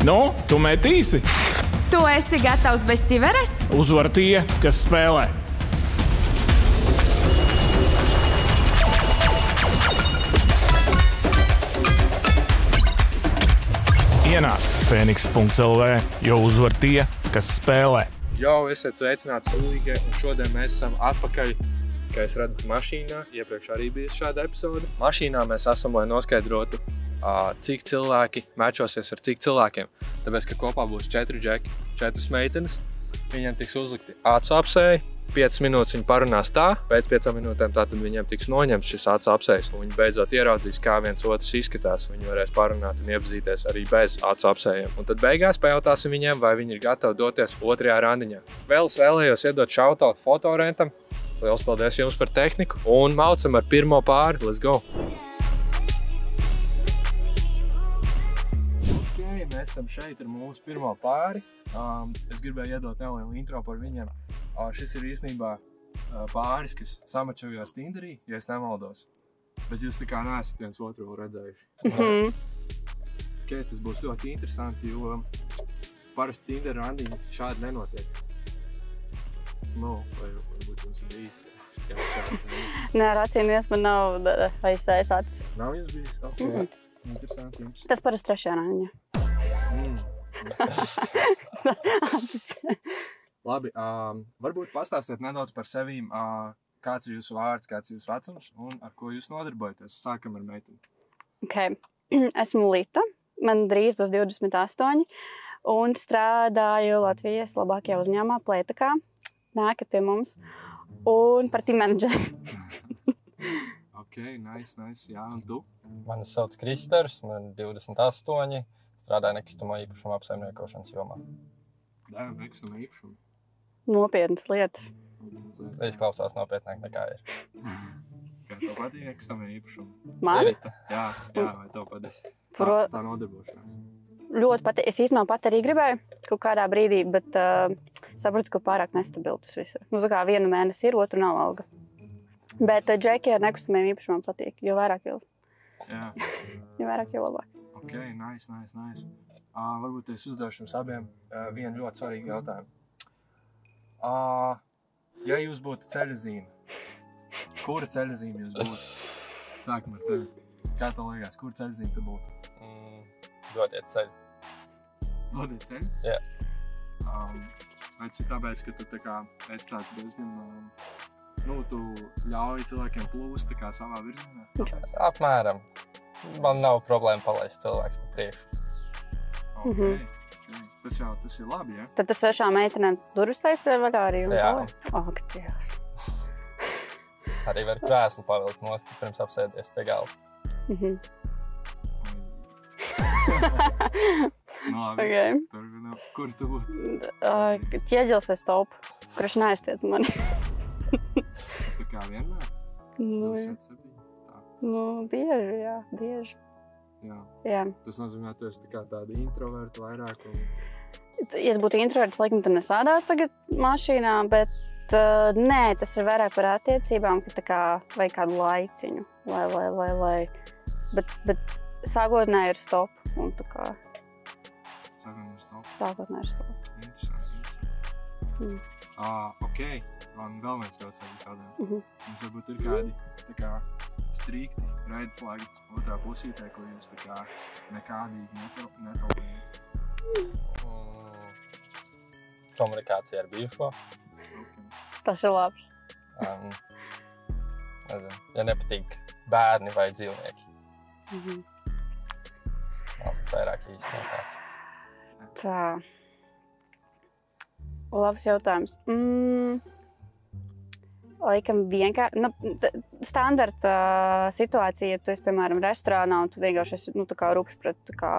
Nu, tu metīsi? Tu esi gatavs bez ķiveres? Uzvar tie, kas spēlē. Ienāc Phoenix.lv, jo uzvar tie, kas spēlē. Jau, esiet sveicināti Sulīgai, un šodien mēs esam atpakaļ, kā jūs redzat, mašīnā. Iepriekš arī bija šāda epizode. Mašīnā mēs esam, lai noskaidrotu, cik cilvēki mečosies ar cik cilvēkiem. Tāpēc, ka kopā būs 4 džeki, 4 meitenes. Viņiem tiks uzlikti acu apseji, 5 minūtes viņi parunās tā, pēc 5 minūtēm tātad viņiem tiks noņemts šis acu apsejs, un viņi beidzot ieraudzīs, kā viens otrs izskatās. Viņi varēs parunāt un iepazīties arī bez acu apsejiem. Un tad beigās pajautāsim viņiem, vai viņi ir gatavi doties otrajā randiņā. Vēl es vēlējos iedot shoutout Fotorentam. Liels paldies jums par tehniku, un maucam ar pirmo pāri. Let's go! Mēs esam šeit ar mūsu pirmo pāri. Es gribēju iedot nelielu intro par viņiem. Šis ir īstenībā pāris, kas samačojās Tinderī, ja es nemaldos. Bet jūs tā kā neesat viens otru redzējuši. Tas būs ļoti interesanti, jo parasti Tinder randiņi šādi nenotiek. Varbūt jums ir bijis. Nē, ar acīm man nav aizsēsāts. Nav jums bijis? Ok. Interesanti. Tas parasti trešajā randiņā. Labi, varbūt pastāstiet nedaudz par sevīm, kāds ir jūsu vārds, kāds ir jūsu vecums un ar ko jūs nodarbojaties. Sākam ar meiteni. Okay. Esmu Lita, man drīz būs 28 un strādāju Latvijas labākajā uzņēmumā Playtakā. Nākat pie mums un par team menedžeri. Ok, nice. Jā, un tu? Mani sauc Kristers, man 28. Strādāju nekustamā īpašuma apsaimniekošanas jomā. Nekustamā īpašuma? Nopietnas lietas. Izklausās nopietnāk nekā ir. Kā tev patīk nekustamā īpašuma? Man? Jā, vai tev patīk? Tā nodarbošanās. Ļoti patīk. Es īstenībā pat arī gribēju kaut kādā brīdī, bet sapratu, ka pārāk nestabili tas viss ir. Tā kā vienu mēnesi ir, otru nav alga. Bet džeki ar nekustamiem īpašumiem patīk, jo vairāk jau. Jā. Jo vairāk jau labāk. Ok, nice. Varbūt es uzdošu jums abiem vienu ļoti svarīgu jautājumu. Ja jūs būtu ceļazīme, kura ceļazīme jūs būtu? Sākam ar tevi. Kā tev liekas, kura ceļazīme tu būtu? Dodiet ceļu. Dodiet ceļu? Jā. Vai tas ir tāpēc, ka tu tā kā esi tāds diezgan, tu ļauj cilvēkiem plūst tā kā savā virzienā? Apmēram. Man nav problēma palaist cilvēks pa priekšu. Ok. Tas ir labi, ja? Tad tu svešā meitenēm durvis aizver vaļā arī? Jā. Ak, Dievs. Arī var krēslu pavilkt nost, pirms apsēdies pie galva. Labi. Okay. Kur tu būtu? Ķieģels vai stop, kurš neaiztiec mani. Tā kā vienmēr? Bieži, jā, bieži. Jā. Tas nozīmē, ka tu esi tāda introverta vairāk. Ja es būtu introverts, laikam, tad nesādātu tagad mašīnā, bet nē, tas ir vairāk par attiecībām, ka tā kā vajag kādu laiciņu, lai. Bet sākotnēji ir stop, un tā kā. Sākotnēji ir stop. Interesanti. Ok, man vēl viens ļoti svarīgs jautājums. Mums varbūt ir kādi tā kā strikti red flagi otrā pusītē, ko jūs tā kā nekādīgi netolerējat? Komunikācija ar bijušo. Tas ir labs. Nezinu, ja nepatīk bērni vai dzīvnieki. Vairāk īsti nekāds. Tā. Labs jautājums. Laikam vienkārši, standarta situācija, ja tu esi, piemēram, restorānā un tu vienkārši esi, tā kā rupšs pret tā kā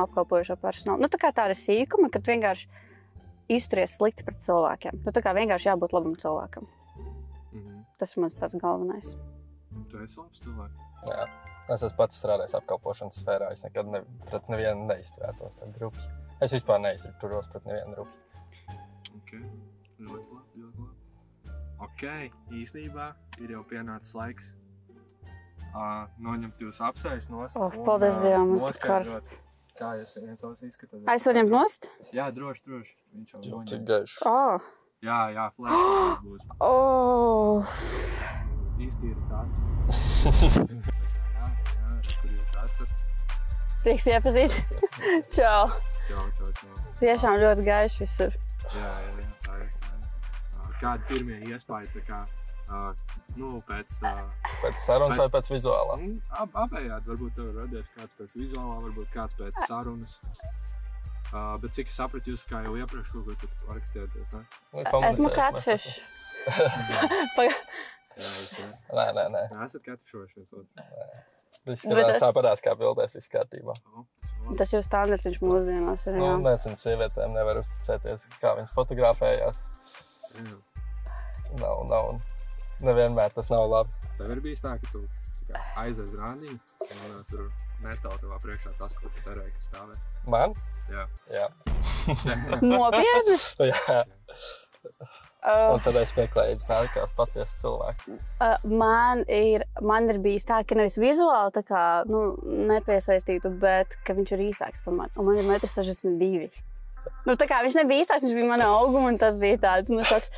apkalpojošo personālu. Tā kā tāda sīkuma, ka tu vienkārši izturies slikti pret cilvēkiem. Tā kā vienkārši jābūt labam cilvēkam. Tas ir mans tāds galvenais. Tu esi labs cilvēks? Jā. Es esmu pats strādājis apkalpošanas sfērā. Es nekad pret nevienu neizturētos tā grupi. Es vispār neizturos pret nevienu grupi. Ok, ļoti labi. Ok, īstenībā ir jau pienācis laiks noņemt jūs apsejas nost. Paldies Dievam, man pat karsts. kā jūs viens otrs izskatāt? Es varu ņemt nost? Jā, droši. Viņš jau Cik noņem. gaišs. Jā, flash būs. Īsti ir tāds. Jā, kur jūs esat. Prieks iepazīt. Čau. Čau. Tiešām ļoti gaiši visur. Jā, tā ir. Kādi pirmie iespējas, tā kā, pēc... Pēc sarunas vai pēc vizuālā? Apējādi, varbūt tev ir radies kāds pēc vizuālā, varbūt kāds pēc sarunas. Bet cik es sapratu, jūs kā jau iepriekš kaut ko tur rakstieties, ne? Esmu catfish. Nē. Esat catfishojuši viens otru? Viss skatās tāpatās, kā bildēs, viss kārtībā. Tas jau standartiņš mūsdienās ir, jā. Nezinu, sievietēm nevar uzticēties, kā viņas fotografējās. Nav. Nevienmēr tas nav labi. Tev ir bijis tā, ka tu aizies randiņu un tur nestāv tavā priekšā tas, ko tu cerēji, ka stāvēs? Man? Jā. Nopietni? Jā. Un tad es meklēju, nākās pacies cilvēku. Man ir bijis tā, ka nevis vizuāli tā kā, nepiesaistītu, bet ka viņš ir īsāks par mani. Un man ir 1,62 m. Tā kā viņš nebija īsāks, viņš bija mana auguma, un tas bija tāds, šoks.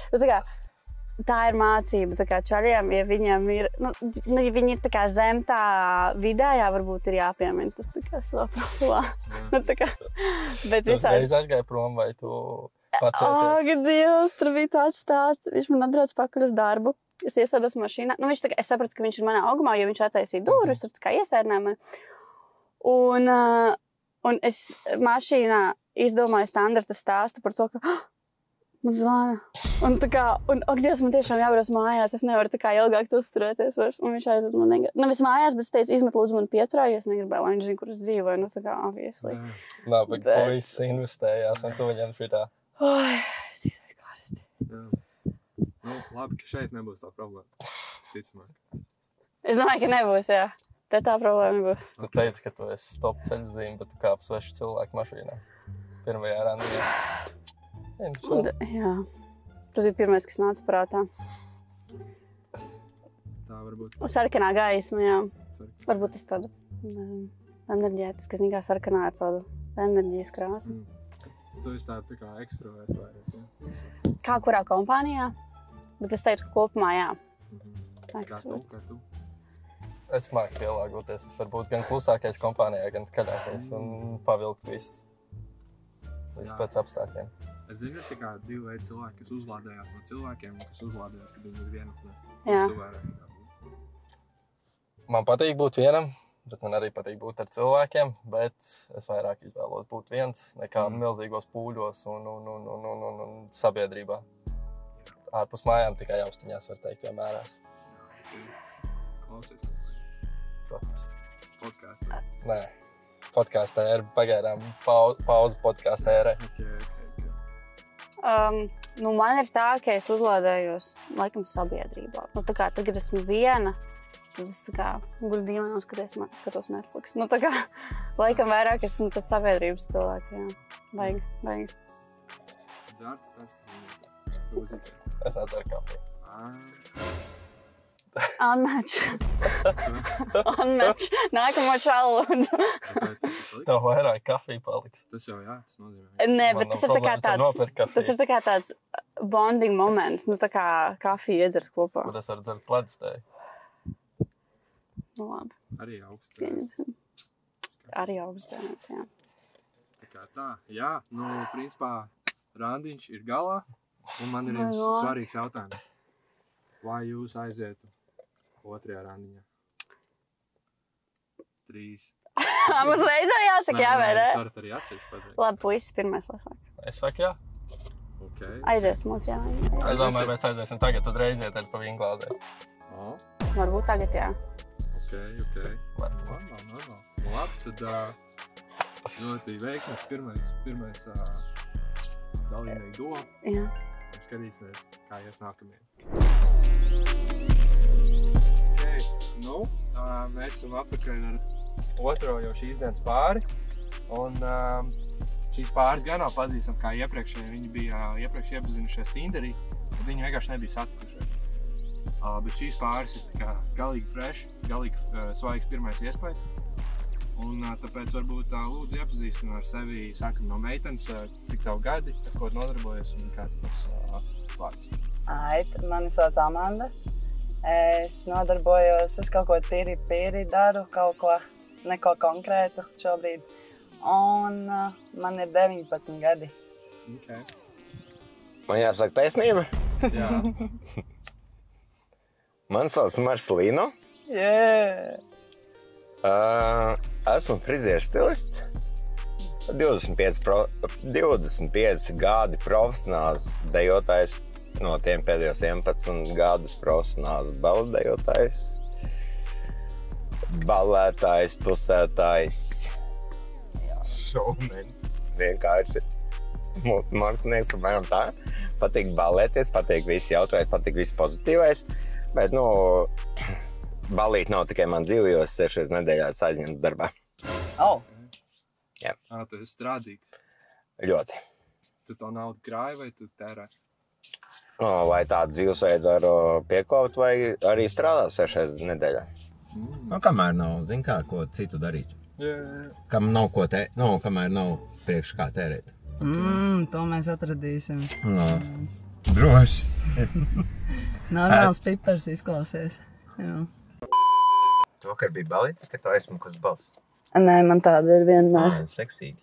Tā ir mācība, tā kā čaļiem, ja viņiem ir, ja viņi ir tā kā zem tā vidējā, varbūt ir jāpiemina tas tā kā savā profilā. Bet visādi. Tu reiz aizgāji prom, vai tu pacēties? Dievs, tur bija tāds stāsts. Viņš man atbrauc pakaļ uz darbu. Es iesēdos mašīnā. Es sapratu, ka viņš ir manā augumā, jo viņš attaisīja durvis, tur tā kā iesēdināja mani. Un es mašīnā izdomāju standarta stāstu par to, ka man zvana. Un Dievs, man tiešām jābrauc mājās. Es nevaru tā kā ilgāk uzturēties vairs. Un viņš aizved man nevis mājās, bet es teicu, izmet lūdzu man pieturā, jo es negribēju, lai viņš zina, kur es dzīvoju. Tā kā obviously. Bet puisis investējās, un tu viņam šitā. Es izvēju karsti. Labi, ka šeit nebūs tā problēma. Ticamāk. Es domāju, ka nebūs, jā. Te tā problēma nebūs. Tu teici, ka tu esi stop ceļu zīme, bet tu kāp svešu cilvēku mašīnās. Pirmajā randiņā. Jā. Tas bija pirmais, kas nāca prātā. Tā varbūt. Sarkanā gaisma, jā. Varbūt tas tādu enerģētiski, zin kā sarkanā ir tāda enerģijas krāsa. Tu esi tā kā ekstrovērta vairāk, jā? Kā kurā kompānijā? Bet es teiktu, ka kopumā, jā. Kā tu? Es māku pielāgoties. Es varu būt gan klusākais kompānijā, gan skaļākais un pavilkt visas. Viss pēc apstākļiem. Es zinu, ir tā divi veidi cilvēki, kas uzlādējās no cilvēkiem un kas uzlādējās, kad viņi ir vienatnē. Jā. Man patīk būt vienam, bet man arī patīk būt ar cilvēkiem, bet es vairāk izvēlos būt viens nekā milzīgos pūļos un sabiedrībā. Ārpus mājām tikai austiņās var teikt, vienmērās. Klausies. Protams. Podkāstā. Nē. Podkāstā ir pagaidām pauze podkāstā ērē. Man ir tā, ka es uzlādējos laikam sabiedrībā. Tā kā tagad esmu viena, tad es tā kā guļu dīvainā un skatos Netflix. Tā kā laikam vairāk esmu tas sabiedrības cilvēks, jā. Vajag. Dzert, tas mūzika. Es nedzeru kafiju. Unmatch. Nākamo čalu, lūdzu. Tev vairāk kafija paliks. Tas jau jā, tas nozīmē. Nē, bet tas ir tā kā tāds bonding moments. Tā kā kafiju iedzert kopā. Bet es varu dzert pledustēju. Labi. Arī augsts. Pieņemsim. Arī augsts, jā. Tā kā tā, jā. Principā, randiņš ir galā. Un man ir viens svarīgs jautājums. Vai jūs aizietu otrajā randiņā? 3. Mums reizē jāsaka, jā, vai ne? Jūs varat arī atsevišķi pateikt. Labi, puisis pirmais lasāk. Es saku jā. Okay. Aiziesim otrajā randiņā. Es domāju, mēs aiziesim tagad, tad reiziet ar pa vinglādē. Varbūt tagad, jā. Ok. Normāli. Labi, tad ļoti veiksmēs pirmais dalībnieku doma. Jā. Skatīsimies, kā ies nākamie. Mēs esam atpakaļ ar otro jau šīs dienas pāri. Un šīs pāris gan nav pazīstam kā iepriekšēji. Viņi bija iepriekš iepazinušies Tinderī, bet viņi vienkārši nebija satikušies. Bet šīs pāris ir tā kā galīgi fresh, galīgi svaigs pirmais iespējas. Un tāpēc varbūt lūdzu iepazīstina ar sevi, sākam no meitenes, cik tev gadi, ar ko nodarbojies un kāds tavs vārds. Mani sauc Amanda. Es nodarbojos, es kaut ko tīri daru, kaut ko, neko konkrētu šobrīd. Un man ir 19 gadi. Okay. Man jāsaka taisnība? Jā. Man sauc Marcelino. Yeah. Esmu frizieru stilists. 25 gadi profesionāls dejotājs. No tiem pēdējos 11 gadus profesionāls balletdejotājs. Balētājs, tusētājs. Šoumens. Vienkārši mākslinieks, apmēram tā. Patīk balēties, patīk visi jautājumi, patīk visi pozitīvais. Bet, balīt nav tikai man dzīve, jo es 6 reizes nedēļā aizņemtu darbā. Jā. Tu esi strādīgs. Ļoti. Tu to naudu krāji vai tu tērē? Vai tādu dzīvesveidu var piekopot vai arī strādāt 6 reizes nedēļā. Kamēr nav, zin kā, ko citu darīt. Kam nav ko kamēr nav priekš kā tērēt. To mēs atradīsim. Droši. Normāls pipars izklausies. Jā. Tu vakar bija balīti, ka tu aizsmukus balss. Nē, man tāda ir vienmēr. Seksīgi.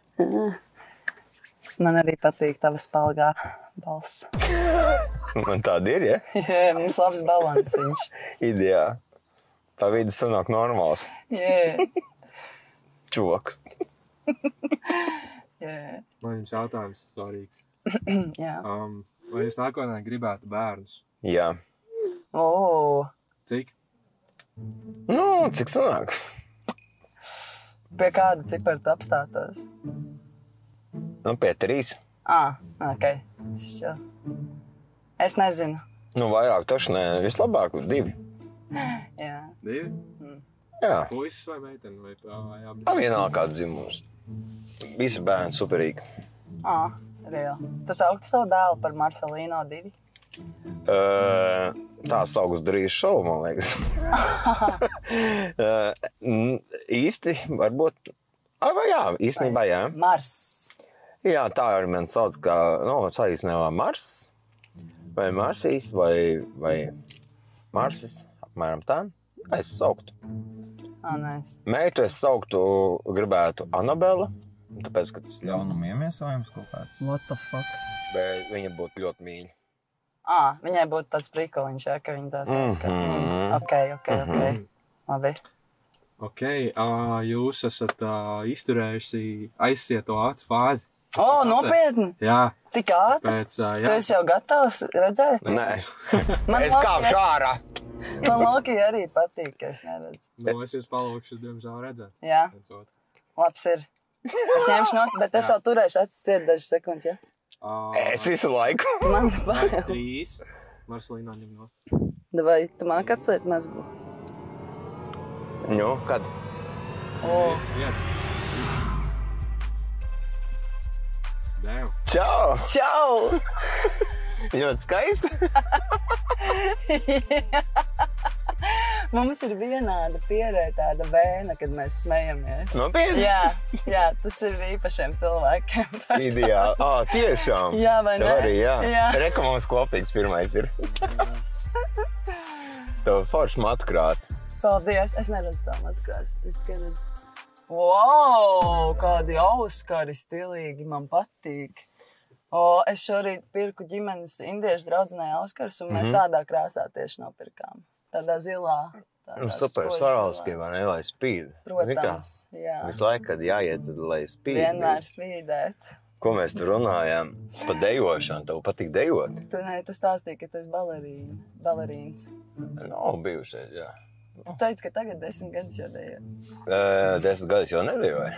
Man arī patīk tava spalgā balss. Man tāda ir, ja? Jā, mums labs balansiņš. Ideāli. Pa vidu sanāk normāls. Jā. Čoks. Jā. Man jums jautājums svarīgs. Jā. Vai jūs nākotnē gribētu bērnus? Jā. Cik? Cik sanāk? Pie kāda cipara tu apstātos? Pie 3. Ok. Es nezinu. Vairāk taču ne. Vislabāk 2. Jā. 2? Jā. Puisis vai meiteni? Vai vienalga kāds dzimums. Visi bērni superīgi. Reāli. Tu sauktu savu dēlu par Marcelino 2? Tā saugus drīz šovu, man liekas. Īsti, varbūt... Jā, īstenībā jā. Mars. Jā, tā arī man sauc, kā, saīsnēvā Mars. Vai Marsīs, vai Marsis, apmēram tā. Es sauktu. Nice. Meitu es sauktu, gribētu Anabela, tāpēc, ka tas ļaunuma iemiesojums kaut kāds. What the fuck? Bet viņa būtu ļoti mīļa. Viņai būtu tāds prikoliņš, ja, ka viņa tā sauc, ka... Ok. Labi. Ok, jūs esat izturējuši aizsieto acu fāzi. Nopietni? Jā. Tik ātri? Tu esi jau gatavs redzēt? Nē. Es kāpšu ārā. Man Loki arī patīk, ka es neredzu. Es jūs palūkšu, diemžēl redzēt. Jā. Labs ir. Es ņemšu nost, bet es vēl turēšu acis ciet dažas sekundes, ja? Es visu laiku. Man bail. 3. Marcelino ņem nost. Vai tu man kāds liet mazbu? Kad? Damn. Čau! Čau! Ļoti skaisti. Mums ir vienāda pierē tāda vēna, kad mēs smejamies. Nopietni? Jā, tas ir īpašiem cilvēkiem. Ideāli. Tiešām? Jā, vai ne? Tev arī, jā. Jā. Reka mums kopīgs pirmais ir. Tev forši matu krāsa. Paldies, es neredzu tā matu krāsu. Es tikai redzu. Wow, kādi auskari stilīgi, man patīk. Es šorīt pirku ģimenes indiešu draudzenē auskarus, un mēs tādā krāsā tieši nopirkām. Tādā zilā. Super svaralski, vai ne, lai spīd. Protams, jā. Visu laiku, kad jāiet, tad lai spīd. Vienmēr spīdēt. Ko mēs tur runājām? Pa dejošanu. Tev patīk dejot? Tu stāstīji, ka tu esi balerīns. Nav bijušies, jā. Tu teici, ka tagad 10 gadus jau dejo. 10 gadus jau nedejoju.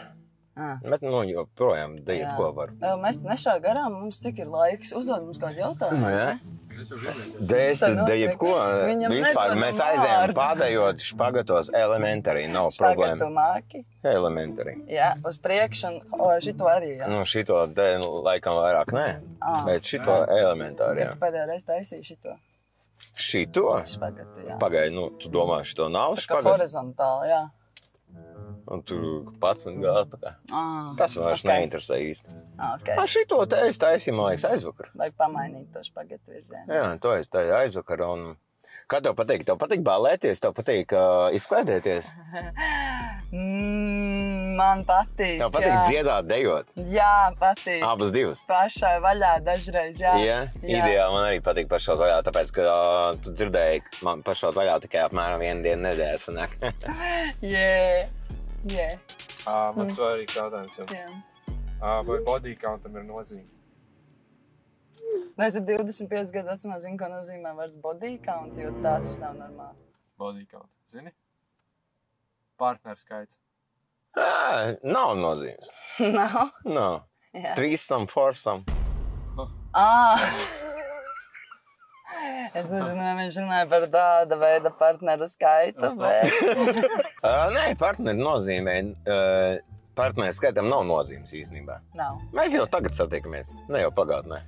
Bet, joprojām dejot, ko var. Mēs nešā garām, mums cik ir laiks. Uzdod mums kādu jautājumu. Jā. Deju ko? Vispār mēs aizējām pādējot špagatos elementary, nav problēma. Špagatu māki? Elementary. Jā, uz priekšu un šito arī, jā. Šito laikam vairāk nē, bet šito elementāri, jā. Kad tu pēdējā reiz taisīji šito? Šito? Špagatu, jā. Pagaidi, tu domā, šito nav špagatu? Tā kā horizontāli, jā. Un tu pats man gāja atpakaļ. Tas vairs neinteresē īsti. Okay. Šito te es taisīju, man liekas, aizvakar. Vajag pamainīt to špagetu virzienu. Jā, to es taisīju aizvakar. Un... Kā tev patīk? Tev patīk ballēties? Tev patīk izklaidēties? Man patīk. Tev patīk dziedāt, dejot? Jā, patīk. Abas divas? Pašai vaļā dažreiz, jā. Jā, ideāli man arī patīk pašaut vaļā, tāpēc, ka tu dzirdēji, man pašaut vaļā tikai apmēram 1 dienu nedēļā sanāk. Jā. Man svarīgs jautājums jums. Vai body countam ir nozīme? Vai tu 25 gadu vecumā zini, ko nozīmē vārds body count, jo tas nav normāli? Body count, zini? Partneru skaits. Nav nozīmes. Nav? Nav. Jā. 3-some, 4-some. Es nezinu, vai viņš runāja par tāda veida partneru skaitu, bet... Nē, partneri nozīmē. Partneru skaitam nav nozīmes īstenībā. Nav. Mēs jau tagad satiekamies, ne jau pagātnē.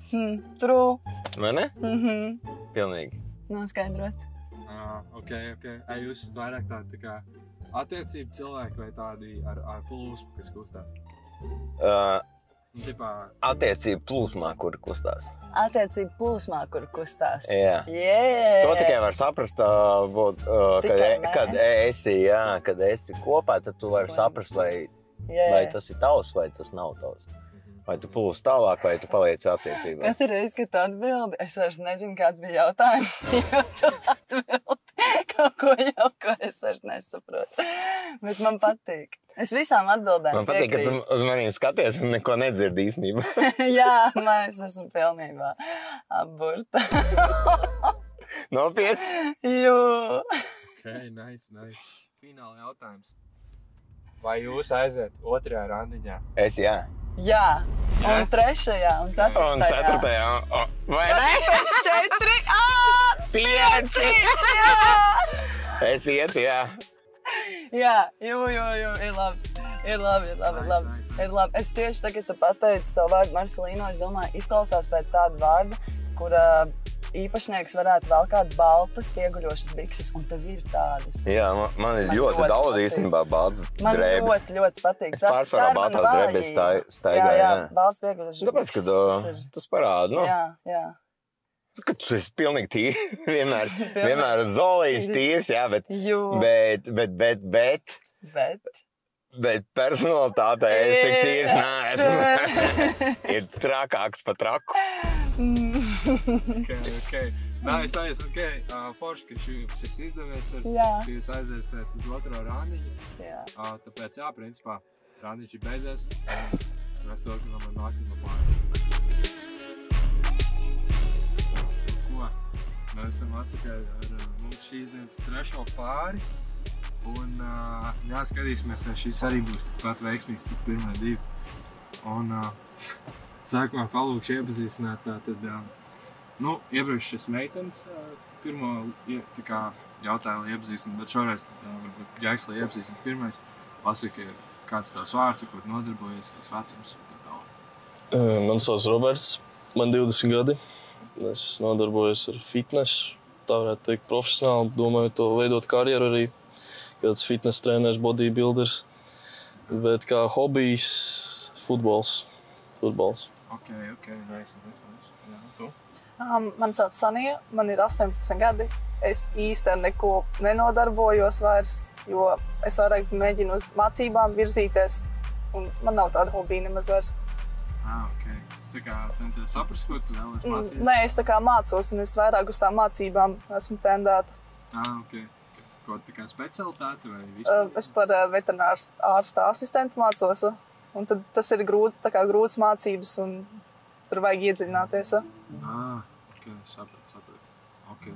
True. Vai ne? Pilnīgi. Noskaidrots. Ok. Jūs esat vairāk tādi tā kā attiecību cilvēki vai tādi ar plūsmu, kas kustās? Attiecību plūsmā, kur kustās. Attiecību plūsmā, kur kustās. Jā. To tikai var saprast, kad esi kopā, tad tu vari saprast, vai tas ir tavs, vai tas nav tavs. Vai tu plūsi tālāk, vai tu paliec attiecībā. Katru reizi, kad tu atbildi, es vairs nezinu, kāds bija jautājums, jo tu atbildi kaut ko jau, ko es vairs nesaprotu. Bet man patīk. Es visām atbildēm Man patīk, ka tu uz maniem skaties un neko nedzirdi īstenībā. Jā, es esmu pilnībā apburta. Nopietni? Jū. Ok, nice. Fināla jautājums. Vai jūs aiziet 2. randiņā? Es jā. Jā, un 3. un 4. Un 4. Vai ne? Pēc 4. 5! Es iet, jā. Jā, ir labi. Ir labi. Es tieši tagad tu pateici savu vārdu Marcelīno, es domāju, izklausās pēc tāda vārda, kura īpašnieks varētu vēl kādu baltas pieguļošas bikses, un tev ir tādas. Jā, man ir ļoti daudz īstenībā baltas drēbes. Man ļoti patīk. Es pārsvarā baltās drēbes staigāju. Jā, baltas pieguļošas bikses. Tāpēc, kad tas parāda, Jā. Kad tu esi pilnīgi tīri, vienmēr uz zolīs tīrs, jā, bet personalitātē es tik tīrs neesmu. Ir trakāks pa traku. Ok. Nice, ok. Forši, ka šis izdevies, ka jūs aiziesiet uz 2. randiņu. Tāpēc, principā, randiņš ir beidzies. Mēs turpinām ar nākamo plānu. Mēs esam atpakaļ ar mums šīs dienas 3. pāri. Un skatīsimies, vai šīs arī būs tikpat veiksmīgs, cik pirmie 2. Un sākumā palūkšu iepazīstināt tātad, iepriekš šis meitenes pirmo jautāju, lai iepazīstināt, bet šoreiz varbūt Džeks, lai iepazīstināt pirmais. Pasaki, kāds tavs vārds, kur nodarbojies, tavs vecums un tā tālāk. Man sauc Roberts, man 20 gadi. Es nodarbojos ar fitnesu, tā varētu teikt profesionāli, domāju to veidot karjeru arī, kāds fitness treneris, bodybuilders, bet kā hobijs futbols. Ok, nice. Jā, tu? Man sauc Sanija, man ir 18 gadi. Es īsti ar neko nenodarbojos vairs, jo es vairāk mēģinu uz mācībām virzīties, un man nav tāda hobija nemaz vairs. Ok. Tu tā kā centies saprast, ko tu vēlies mācīties? Nē, es tā kā mācos, un es vairāk uz tām mācībām esmu tendēta. Ok. Ko tā kā specialitāte vai vispār? Es par veterināru ārsta asistentu mācos, un tad tas ir grūtas mācības, un tur vajag iedziļināties. Ok, sapratu. Ok.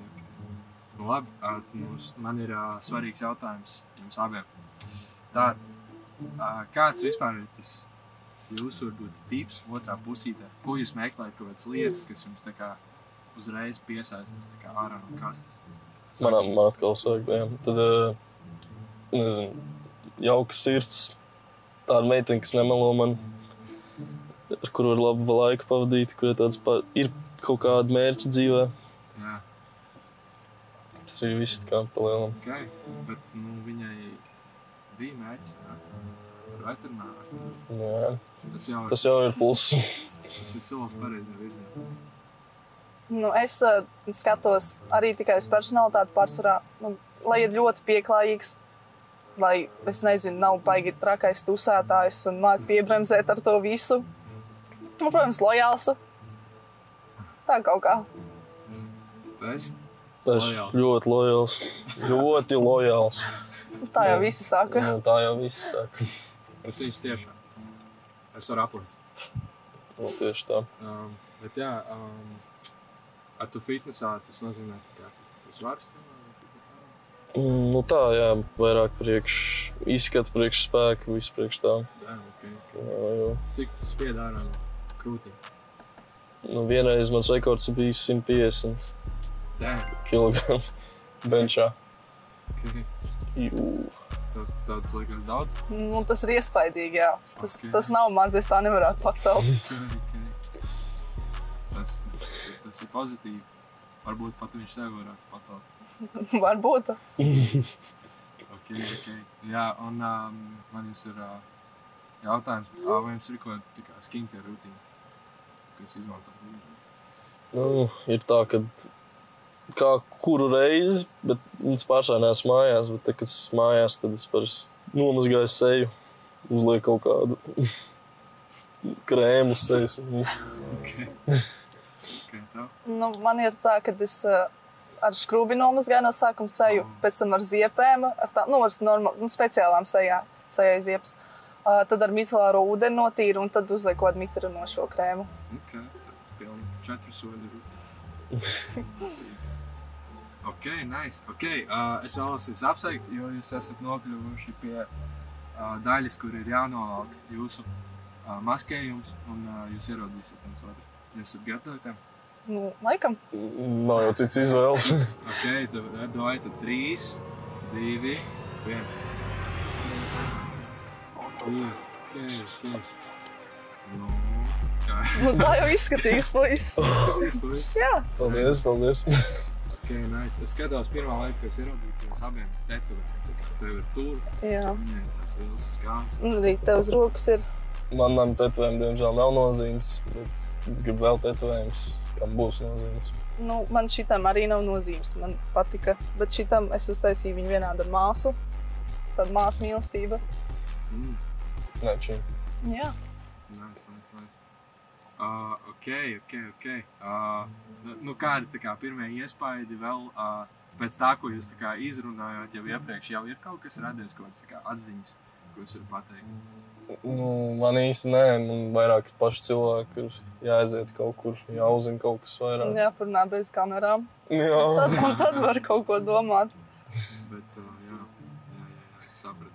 Nu labi, man ir svarīgs jautājums jums abiem. Tātad, kāds vispār ir tas jūsu varbūt tips otrā pusītē? Ko jūs meklējat, kaut kādas lietas, kas jums tā kā uzreiz piesaista tā kā ārā no kastes? Man atkal sāk, jā. Tad, nezinu, jauka sirds, tāda meitene, kas nemelo man, ar kuru var labu laiku pavadīt, kurai ir kaut kāda mērķa dzīvē. Jā. Tas ir viss tā kā pa lielam. Ok, bet viņai bija mērķis, jā. Ar veterinārs. Jā. Tas jau ir pluss. Tas ir solis pareizajā virzienā. Nu, es skatos arī tikai uz personalitāti pārsvarā, lai ir ļoti pieklājīgs, lai, es nezinu, nav baigi trakais tusētājs un māk piebremzēt ar to visu. Un, protams, lojāls. Tā kaut kā. Tu esi? Es ļoti lojāls. Ļoti lojāls. Tā jau visi saka. Nu, tā jau visi saka. Bet viņš tiešām. Es varu apliecīt. Nu, tieši tā. Bet jā, ar tu fitnesā tas nozīmē tikai tu svarus cilvēku? Nu tā, jā, vairāk izskata priekš spēka, viss priekš tā. Jā, ok. Jā. Cik tu spied ārā no krūtīm? Nu, vienreiz mans rekords bija 150 kilogramu benčā. Okay. Jū. Tāds liekas daudz? Nu, tas ir iespaidīgi, jā. Tas nav maz, es tā nevarētu pacelt. Tas ir pozitīvi. Varbūt pat viņš tev varētu pacelt. Varbūt. Ok. Jā, un man jums ir jautājums, vai jums ir kaut kā skincare rutīna, ko jūs izmantojat? Nu, ir tā, ka kā kuru reizi, bet es pašā neesmu mājās, bet, kad es mājās, tad es parasti nomazgāju seju, uzlieku kaut kādu krēmu sejas. Ok, tā. Nu, man ir tā, ka es ar škrūbi nomazgāju no sākuma seju, pēc tam ar ziepēm, ar speciālām sejai ziepas. Tad ar micellāro ūdeni notīru un tad uzlieku kādu mitrinošo krēmu. Ok, tad pilni 4 soļi rutīna. Ok, nice. Ok, es vēlos jūs apsveikt, jo jūs esat nokļuvuši pie daļas, kur ir jānovelk jūsu maskējums, un jūs ierodīsiet viens otru. Jūs esat gatavi tam? Nu, laikam. Nav jau cits izvēles. Ok, tad 3, 2, 1. Ok. Nu, tā jau izskatīs, puisis. Jā. Paldies. Ok, nice. Es skatos pirmā laika, ka es ierodīju pie jums abiem tetovēm. Tev ir tur, Jā. viņai tās liels skāns. Un arī tev uz rokas ir. Manam tetovējumam diemžēl nav nozīmes, bet gribu vēl tetovējumus, kam būs nozīmes. Nu, man šitam arī nav nozīmes, man patika. Bet šitam es uztaisīju viņu vienādu ar māsu. Tad māsu mīlestība. Nē, šī. Jā. Nice. Ok. Nu, kādi tā kā pirmie iespaidi vēl pēc tā, ko jūs tā kā izrunājāt jau iepriekš, jau ir kaut kas radies, kaut kāds tā kā atziņas, ko jūs varat pateikt? Nu, man īsti nē, man vairāk paši cilvēki ir jāaiziet kaut kur, jāuzzina kaut kas vairāk. Jāparunā bez kamerām. Jā. Tad var kaut ko domāt. Bet, jā, sapratu.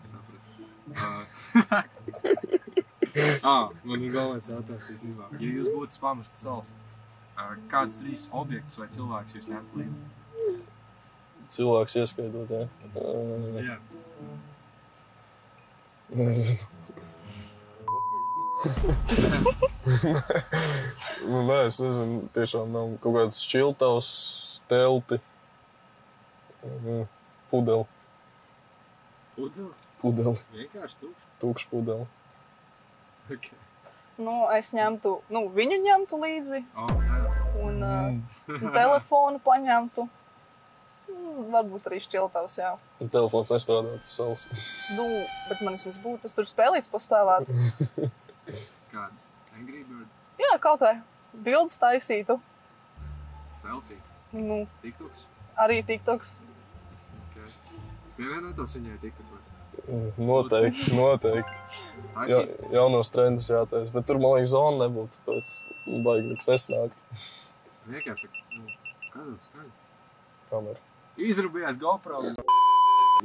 Man ir vēl viens jautājums īstenībā. Ja jūs būtu pamestas salas, kādus 3 objektus vai cilvēkus jūs ņemtu līdzi? Cilvēks ieskaidot, jā. Jā. Nezinu. Nē, es nezinu, tiešām nav kaut kāds šķiltavs, telti, pudeli. Pudeli. Vienkārši tukšs? Tukšs pudeli. Ok. Nu, es ņemtu, viņu ņemtu līdzi. Jā. Un telefonu paņemtu. Varbūt arī šķiltavs, jā. Telefons nestrādā tas salas. Nu, bet man vismaz būtu, es tur spēlīts paspēlētu. Kādas? Angry Birds? Jā, kaut vai. Bildes taisītu. Selfie? Nu, TikToks? arī TikToks. Ok. Pievienotos viņai TikTokos? Noteikti. Jaunos trendus jātais, bet tur, man liekas, zona nebūtu, tāpēc baigi nekas nesnākt. Vienkārši, kas skaļi? Kamera. Izrubījās GoPro.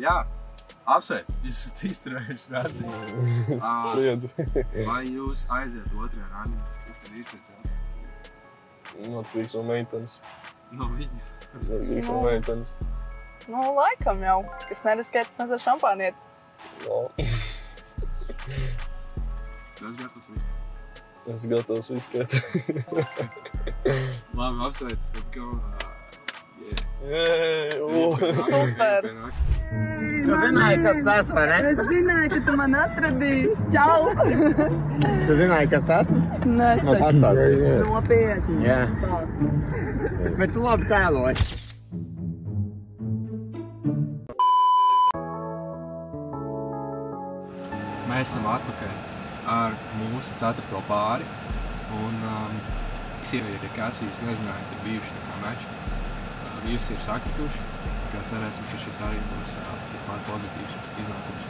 Jā, apsveic, jūs esat izturējuši rādi. Spriedzi. Vai jūs aiziet otrajā rādi? Tas ir izturēts. Atkarīgs no meitenes. No viņa. Atkarīgs no meitenes. Nu, laikam jau. Kas neriskē, tas nedara šampāniet. No. Tu esi gatavs viskēt? Es gatavs viskēt. Labi, apsveic. Let's go. Yeah. Super! Tu zināji, kas tas, vai ne? Es zināju, ka tu man atradīsi. Čau! Tu zināji, kas tas? Nē, No pastāstīt. nopietni. Jā. Bet tu labi tēloji. Mēs esam atpakaļ ar mūsu 4. pāri. Un sievieti, kas jūs nezinājāt, ir bijuši tā kā meči. Visi ir sakrituši. Tā cerēsim, ka šis arī būs tikpat pozitīvs iznākums.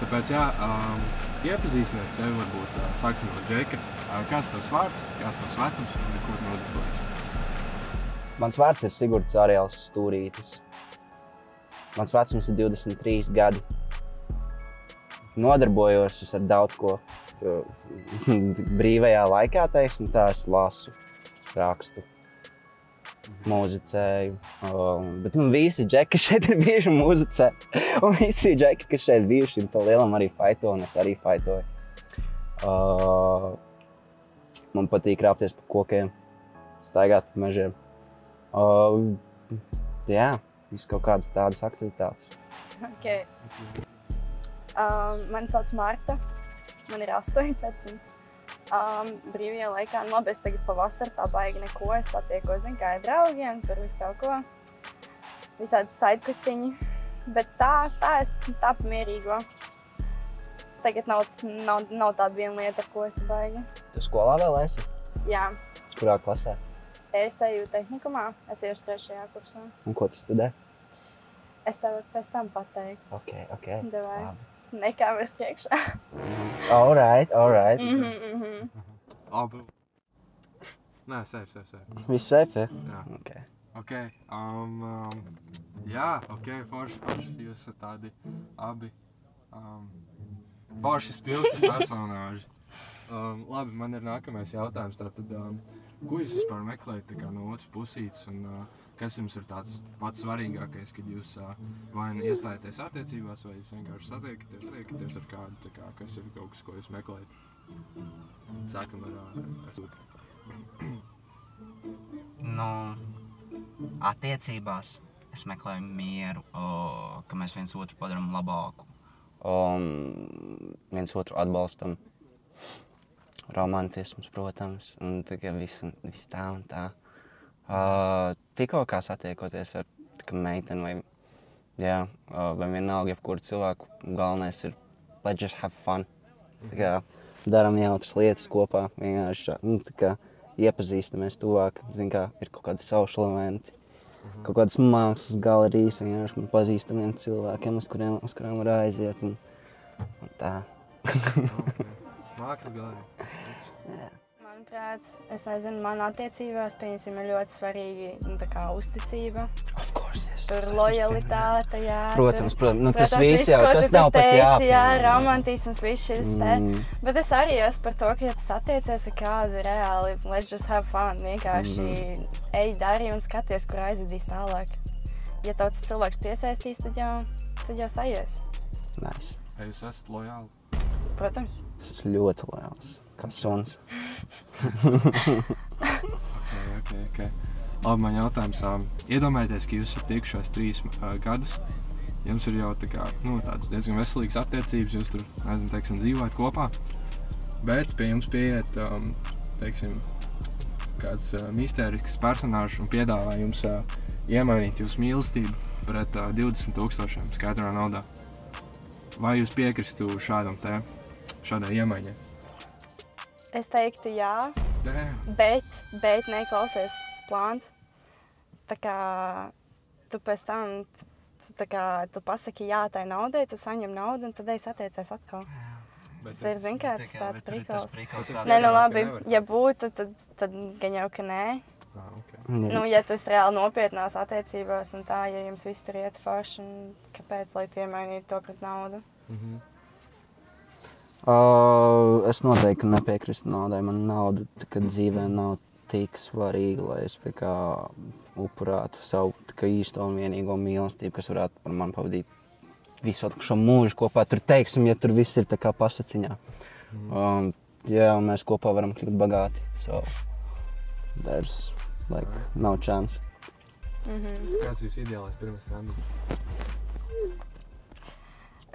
Tāpēc, jā, iepazīstiniet sevi, varbūt sāksim no Džeka. Kāds tavs vārds, kāds tavs vecums un ko tu nodarbojies? Mans vārds ir Sigurds Ariels Stūrītis. Mans vecums ir 23 gadi. Nodarbojos ar daudz ko brīvajā laikā, teiksim, tā es lasu, rakstu, mūzicēju. Bet visi džeki šeit ir bijuši mūzicē. Un visi džeki, kas šeit bijuši, to lielam arī faito, un es arī faitoju. Man patīk rāpties pa kokiem, staigāt pa mežiem. Jā, visu kaut kādas tādas aktivitātes. Okay. Mani sauc Marta, man ir 18. Brīvajā laikā, labi, es tagad pavasar tā baigi neko, es satiekos, zinu, kā ar draugiem, tur visu kaut ko, visādi saidkustiņi, bet tā es tā pamierīgo. Tagad nav tāda viena lieta, ar ko es tā baigi. Tu skolā vēl esi? Jā. Kurā klasē? Es eju tehnikumā, es eju 3. kursā. Un ko tu studē? Es tev varu pēc tam pateikt. Ok. Davai. Labi. Nekāpēc priekšā. All right. Nē, safe. Viss safe, ja? Jā. Ok. Jā, forši. Jūs esat tādi abi forši spilgti personāži. Labi, man ir nākamais jautājums. Tātad, ko jūs vispār meklējat tā kā no otras pusītes un kas jums ir tāds pats svarīgākais, kad jūs vai iestājaties attiecībās, vai jūs vienkārši satiekaties ar kādu, tā kā, kas ir kaut kas, ko jūs meklējat? Sākam ar Sūdu. Attiecībās es meklēju mieru, ka mēs viens otru padaram labāku. Viens otru atbalstam. Romantisms, protams, un tikai viss tā un tā. Tikko kā satiekoties ar meiteni vai vienalga jebkuru cilvēku, galvenais ir let's just have fun. Tā kā daram jautras lietas kopā, vienkārši iepazīstamies tuvāk, zin kā ir kaut kādi social eventi, kaut kādas mākslas galerijas, vienkārši man pazīstamiem cilvēkiem, uz kuriem var aiziet un tā. Mākslas galerija. Manuprāt, es nezinu, man attiecībās, pieņemsim, ir ļoti svarīgi uzticība. Of course, yes. Tur lojalitāte, jā. Protams. Tas viss jau, tas nav pat jāpieņem. Jā, romantisms, viss šis te. Bet es arī esmu par to, ka, ja tas attiecies ar kādu reāli, let's just have fun, vienkārši ej, dari un skaties, kur aizvedīs tālāk. Ja tauts cilvēks piesaistīs, tad jau sajies. Nice. Vai jūs esat lojāli? Protams. Es esmu ļoti lojāls. Kā suns. Ok. Labi, man jautājums. Iedomājieties, ka jūs esat tiekušās 3 gadus. Jums ir jau tādas diezgan veselīgas attiecības, jūs tur, teiksim, dzīvojat kopā. Bet pie jums pieiet, teiksim, kāds mistērisks personāžs un piedāvā jums iemainīt jūsu mīlestību pret 20,000 skaidrā naudā. Vai jūs piekristu šādai iemaiņai? Es teiktu jā, bet neklausies plāns. Tā kā tu pēc tam, tu pasaki jā tai naudai, tu saņem naudu un tad es attiecies atkal. Tas ir, zin kā, tas tāds prikals. Nē, labi, ja būtu, tad gan jau, ka nē. Ja tu esi reāli nopietnās attiecībās un tā, ja jums viss tur iet forši, kāpēc, lai tu iemainītu to pret naudu? Es noteikti nepiekrīstu naudai. Man nauda dzīvē nav tik svarīga, lai es upurētu savu īsto un vienīgo mīlestību, kas varētu par mani pavadīt visu šo mūžu kopā. Tur, teiksim, ja tur viss ir pasaciņā. Jā, un mēs kopā varam kļūt bagāti. So, there's no chance. Kāds ir jūsu ideālais pirmais randiņš?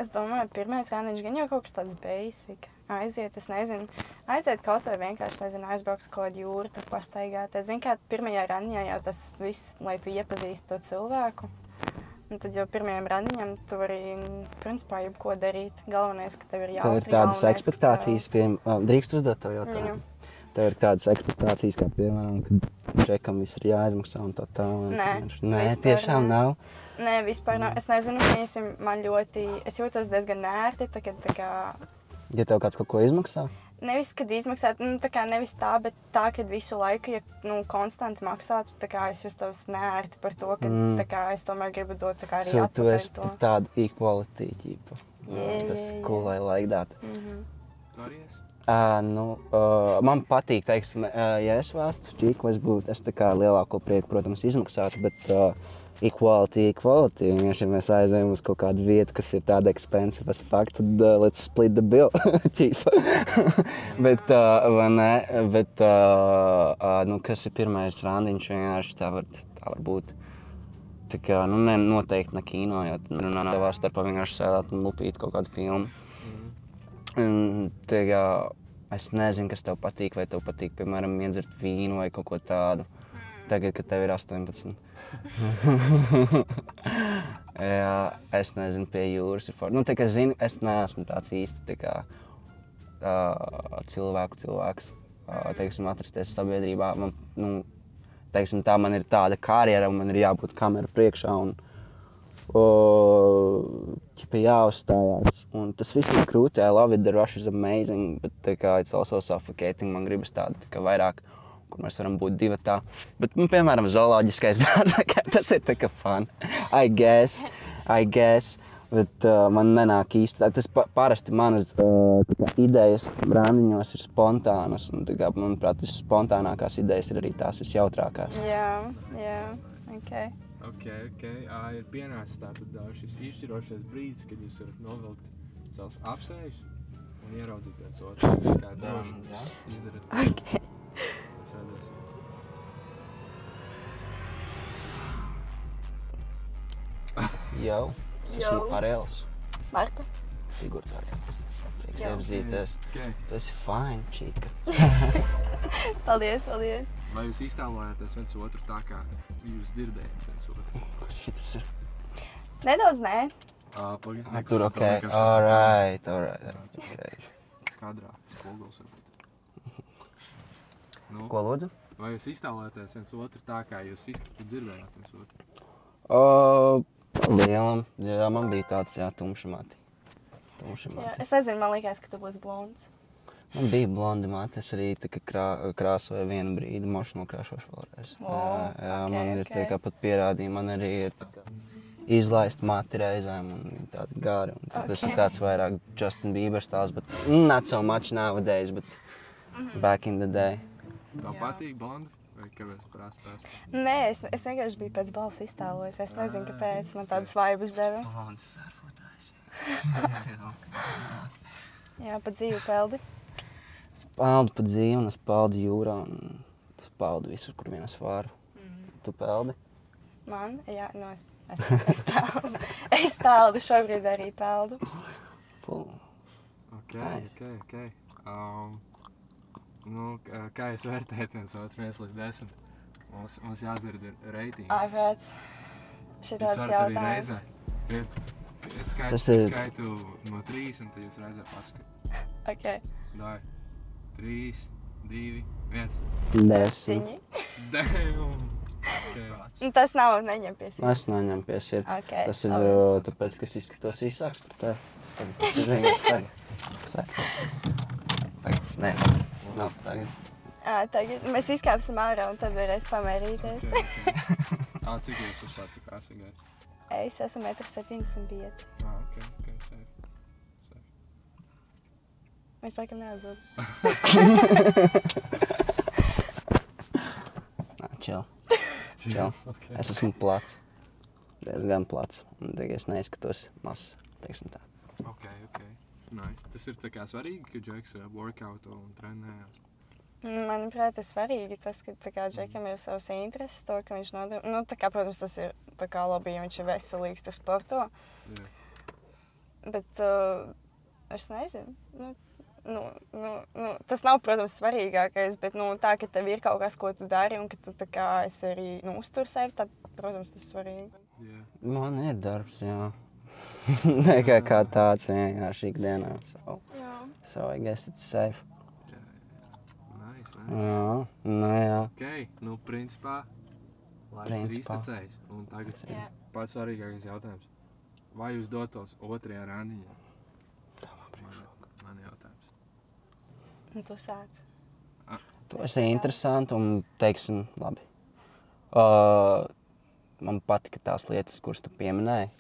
Es domāju, pirmais randiņš gan jau kaut kas tāds basic. Aiziet, es nezinu, aiziet kaut vai vienkārši, nezinu, aizbrauks kaut kādu jūru, tur pastaigāt. Es zinu, kā pirmajā randiņā jau tas viss, lai tu iepazīsti to cilvēku. Un tad jau pirmajam randiņam tu vari, principā, jebko darīt. Galvenais, ka tev ir jautri. Tev ir tādas ekspektācijas, drīkst uzdot tev jautājumu? Tev ir tādas ekspektācijas, kā piemēram, kad čekam viss ir jāizmaksā un tā. Nē, tiešām nav. Nē, vispār nav. Es nezinu, man ļoti, es jūtos diezgan nērti, tagad tā kā... Ja tev kāds kaut ko izmaksā? Nevis, kad izmaksāt, tā kā nevis tā, bet tā, kad visu laiku, ja konstanti maksātu, tā kā es justos nērti par to, ka tā kā es tomēr gribu dot tā kā arī atpakaļ to. Tu esi tāda equality ķipa. Tas cool, I like that. Tu arī esi? Man patīk, teiksim, ja es vēstu čiku, es tā kā lielāko prieku, protams, izmaksātu, bet equality. Ja mēs aizējam uz kaut kādu vietu, kas ir tāda expensive as fuck, tad let's split the bill. bet, vai ne? Bet, kas ir pirmais randiņš, vienkārši tā var būt. Tā kā, noteikti ne kino, jo tavā starpā vienkārši sēdāt un lupīt kaut kādu filmu. Tā kā, es nezinu, kas tev patīk, vai tev patīk, piemēram, iedzert vīnu vai kaut ko tādu. Tagad, kad tev ir 18. Jā, es nezinu, pie jūras ir forši. Tā kā zinu, es neesmu tāds īsti tā kā cilvēks. Teiksim, atrasties sabiedrībā. Teiksim, tā man ir tāda karjera un man ir jābūt kamera priekšā un jāuzstājās. Un tas viss ir krūti, I love it, the rush is amazing, but tā kā it's also suffocating. Man gribas tāda tā kā vairāk, kur mēs varam būt divatā. Bet, piemēram, zooloģiskais darbs, tas ir tā kā fun. I guess. Bet man nenāk īsti. Tas parasti manas idejas randiņos ir spontānas. Un, tā kā, manuprāt, spontānākās idejas ir arī tās visjautrākās. Jā, ok. Ok. Ir pienācis tātad šis izšķirošais brīdis, kad jūs varat novilkt savus apsējus un ieraudzīt viens otru. Kā daži izdarat. Ok. Jau, es esmu Arēls. Marta. Sigurds Arēls. Prieks iepazīties. Tu esi fine, čika. Paldies. Vai jūs iztēlojāties viens otru tā, kā jūs dzirdējat viens otru? Kas šitas ir? Nedaudz nē. Tur ok. Alright. Kadrā, spoguls varbūt. Ko lūdzu? Vai jūs iztēlojāties viens otru tā, kā jūs dzirdējāt viens otru? Lielam. Jā, man bija tāds, tumša mati. Jā, es nezinu, man likās, ka tu būsi blonds. Man bija blondi mati, es arī tā kā krāsoju vienu brīdi, mošu nokrāšošu vēlreiz. Man ir tā kā pat pierādījumi, man arī ir tā kā izlaist mati reizēm un tādi gari. Tas ir tāds vairāk Justin Bieber stāsts, but not so much nowadays, but back in the day. Tev patīk blondi? Vai kāpēc prāstās? Nē, es vienkārši biju pēc balss iztēlojas. Es nezinu, kāpēc man tādas vibes deva. Blonds sērfotājs. Jā, pa dzīvi peldi. Es peldu pa dzīvi un es peldu jūrā un es peldu visur, kur vien es varu. Tu peldi? Man? Jā, es peldu. Es peldu, šobrīd arī peldu. Ok. Kā jūs vērtējat viens otru 1 līdz 10? Mums jādzird reitingi. Ārprāts. Šitāds jautājums. Es skaitu no 3 un tad jūs reizē paskatu. Ok. Dai. 3, 2, 1. 10. Damn! Okay. Tas nav neņem pie sirds. Es neņem pie sirds. Okay, tas ir tāpēc, ka es izskatos īsāks par tevi. Tas ir vienkārši tagad. Nē, nav tagad. Tagad mēs izkāpsim ārā un tad varēs pamērīties. Cik jūs vispār tik āsīgais? Es esmu 1,75 m. Ok, safe. Mēs laikam neatbild. Chill. Okay. Es esmu plats. Diezgan plats. Un es neizskatos mazs, teiksim tā. Ok. Nice. Tas ir tā kā svarīgi, ka Džeks workouto un trenējās? Manuprāt, tas svarīgi, tas, ka tā kā Džekam ir savs intereses, to, ka viņš nodarbina. Nu, tā kā, protams, tas ir tā kā labi, ja viņš ir veselīgs, tur sporto. Bet es nezinu. Tas nav, protams, svarīgākais, bet tā, ka tev ir kaut kas, ko tu dari, un ka tu tā kā esi arī uztur sevi, tad, protams, tas ir svarīgi. Man ir darbs, jā. Nekā kā tāds vienkārši ikdienā. So I guess it's safe. Jā, jā. Ok, principā, laiks ir iztecējis. Un tagad pats svarīgākais jautājums. Vai jūs dotos otrajā randiņā? Man jautājums. Un tu sāc. Tu esi interesanti un teiksim labi. Man patika tās lietas, kuras tu pieminēji.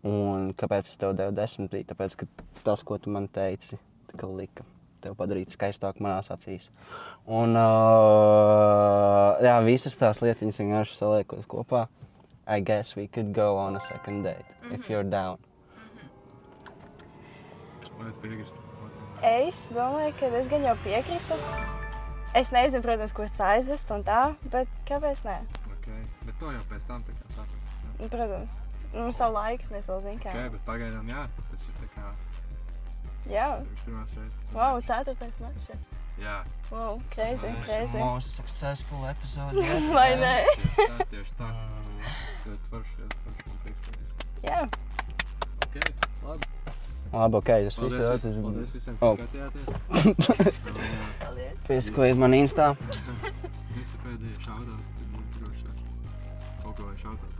Un kāpēc es tev devu 10? Tāpēc, ka tas, ko tu man teici, tā kā lika tev padarīt skaistāk manās acīs. Un jā, visas tās lietiņas vienkārši saliekot kopā. I guess we could go on a second date, if you're down. Vai es piekristu? Es domāju, ka es gan jau piekristu. Es nezinu, protams, kur tas aizvest un tā, bet kāpēc ne? Ok, bet to jau pēc tam tā kā saprast. Protams. Savu laiks mēs vēl zinām kā. Ok, bet pagaidām jā, tas ir tā kā... Jā. Pirmās reizes. Wow, 4. mačs. Jā. Wow, crazy. Most successful episode yet. Vai ne? Tieši tā. Ļoti forši, man priekšpēdējais. Jā. Ok, labi. Labi, ok, tas viss ir. Paldies visiem, kas skatījāties. Paldies. Piesakojiet man Instā. Visi pēdējie šautauts, tad būs droši. Kaut ko vai šautautot.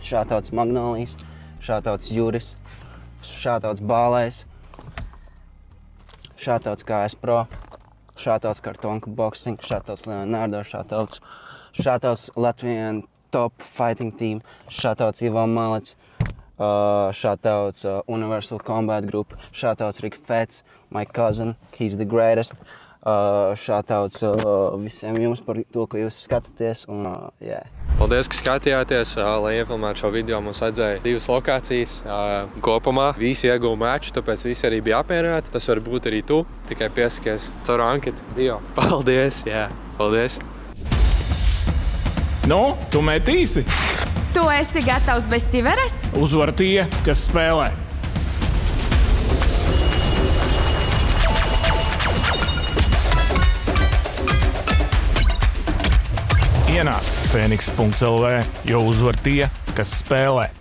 Šautauts Magnolijas, šautauts Juris, šautauts Bālais, šautauts KS Pro, šautauts Kartonka Boxing, šautauts Leonardo, šautauts Latvian Top Fighting Team, šautauts Ivo Malets, šautauts Universal Combat Group, šautauts Rick Fetts, my cousin, he's the greatest. Šautauts visiem jums par to, ka jūs skatāties. Paldies, ka skatījāties. Lai iefilmētu šo video, mums vajadzēja 2 lokācijas kopumā. Visi ieguva meču, tāpēc visi arī bija apmierināti. Tas var būt arī tu, tikai piesakies caur anketu bio. Paldies, jā, paldies. Nu, tu metīsi? Tu esi gatavs bez ķiveres? Uzvar tie, kas spēlē. Ienāc Fēniks.lv, jo uzvar tie, kas spēlē.